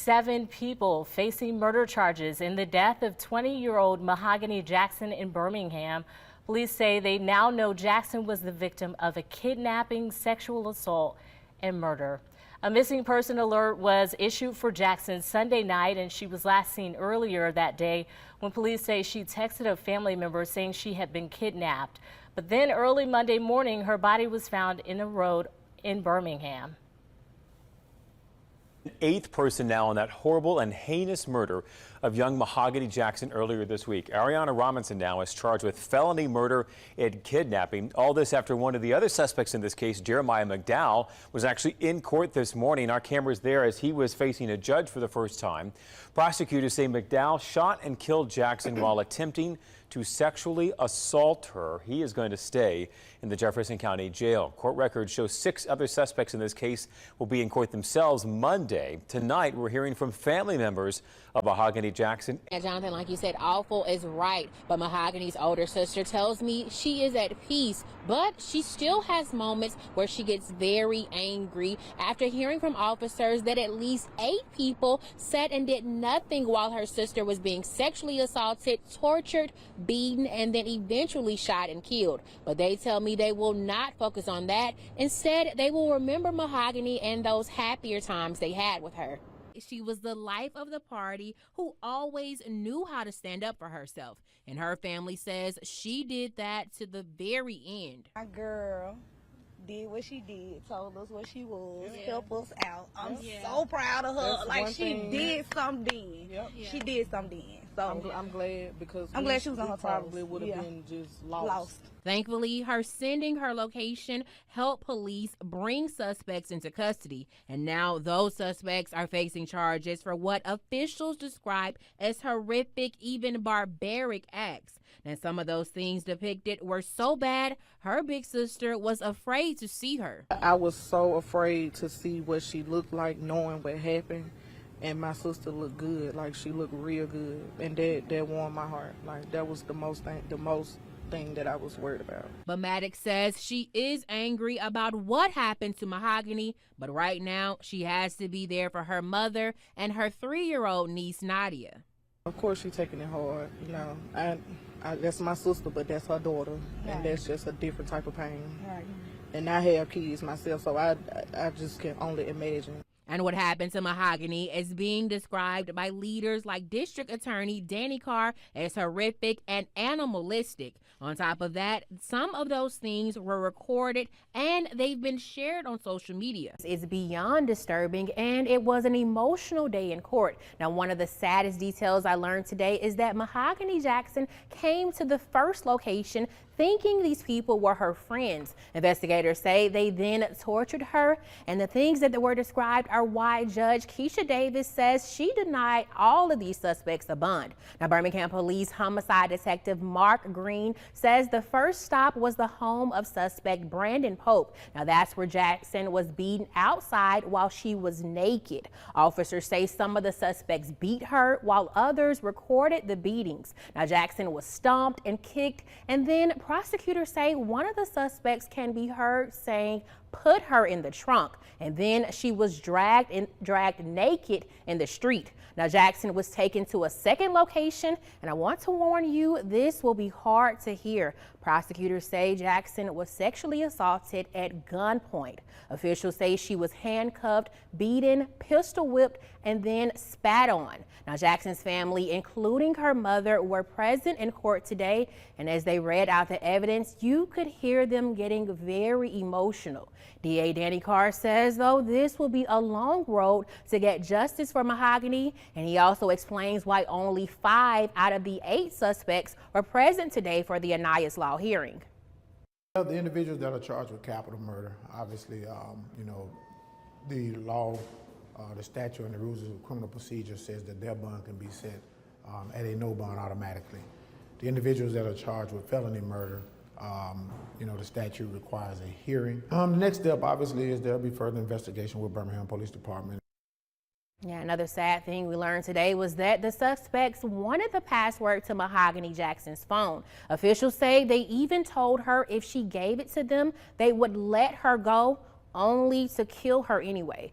7 people facing murder charges in the death of 20-year-old Mahogany Jackson in Birmingham. Police say they now know Jackson was the victim of a kidnapping, sexual assault, and murder. A missing person alert was issued for Jackson Sunday night, and she was last seen earlier that day when police say she texted a family member saying she had been kidnapped. But then early Monday morning, her body was found in a road in Birmingham. Eighth person now on that horrible and heinous murder of young Mahogany Jackson earlier this week. Ariana Robinson now is charged with felony murder and kidnapping. All this after one of the other suspects in this case, Jeremiah McDowell, was actually in court this morning. Our camera's there as he was facing a judge for the first time. Prosecutors say McDowell shot and killed Jackson while attempting to sexually assault her. He is going to stay in the Jefferson County Jail. Court records show 6 other suspects in this case will be in court themselves Monday. Tonight, we're hearing from family members of Mahogany Jackson. And Jonathan, like you said, awful is right, but Mahogany's older sister tells me she is at peace, but she still has moments where she gets very angry after hearing from officers that at least 8 people sat and did nothing while her sister was being sexually assaulted, tortured, beaten, and then eventually shot and killed. But they tell me they will not focus on that. Instead, they will remember Mahogany and those happier times they had with her. She was the life of the party who always knew how to stand up for herself. And her family says she did that to the very end. My girl did what she did, told us what she was, helped us out. I'm so proud of her. Like, she did something. She did something. So I'm glad, because I'm glad she was on her toes. Probably would have been just lost. Thankfully, her sending her location helped police bring suspects into custody. And now those suspects are facing charges for what officials describe as horrific, even barbaric acts. And some of those things depicted were so bad, her big sister was afraid to see her. I was so afraid to see what she looked like, knowing what happened. And my sister looked good, like she looked real good, and that warmed my heart. Like, that was the most thing that I was worried about. But Maddox says she is angry about what happened to Mahogany, but right now she has to be there for her mother and her 3-year-old niece Nadia. Of course she's taking it hard, you know. I that's my sister, but that's her daughter, and that's just a different type of pain. And I have kids myself, so I just can only imagine. And what happened to Mahogany is being described by leaders like District Attorney Danny Carr as horrific and animalistic. On top of that, some of those things were recorded and they've been shared on social media. It's beyond disturbing, and it was an emotional day in court. Now, one of the saddest details I learned today is that Mahogany Jackson came to the first location thinking these people were her friends. Investigators say they then tortured her, and the things that were described are why Judge Keisha Davis says she denied all of these suspects a bond. Now, Birmingham Police Homicide Detective Mark Green says the first stop was the home of suspect Brandon Pope. Now, that's where Jackson was beaten outside while she was naked. Officers say some of the suspects beat her while others recorded the beatings. Now, Jackson was stomped and kicked, and then prosecutors say one of the suspects can be heard saying, "Put her in the trunk," and then she was dragged naked in the street. Now, Jackson was taken to a second location, and I want to warn you, this will be hard to hear. Prosecutors say Jackson was sexually assaulted at gunpoint. Officials say she was handcuffed, beaten, pistol whipped, and then spat on. Now, Jackson's family, including her mother, were present in court today, and as they read out the evidence, you could hear them getting very emotional. DA Danny Carr says, though, this will be a long road to get justice for Mahogany, and he also explains why only 5 out of the 8 suspects were present today for the Anais Law hearing. The individuals that are charged with capital murder, obviously, you know, the law, the statute and the rules of criminal procedure says that their bond can be set at a no bond automatically. The individuals that are charged with felony murder, you know, the statute requires a hearing. The next step, obviously, is there'll be further investigation with Birmingham Police Department. Yeah, another sad thing we learned today was that the suspects wanted the password to Mahogany Jackson's phone. Officials say they even told her if she gave it to them, they would let her go, only to kill her anyway.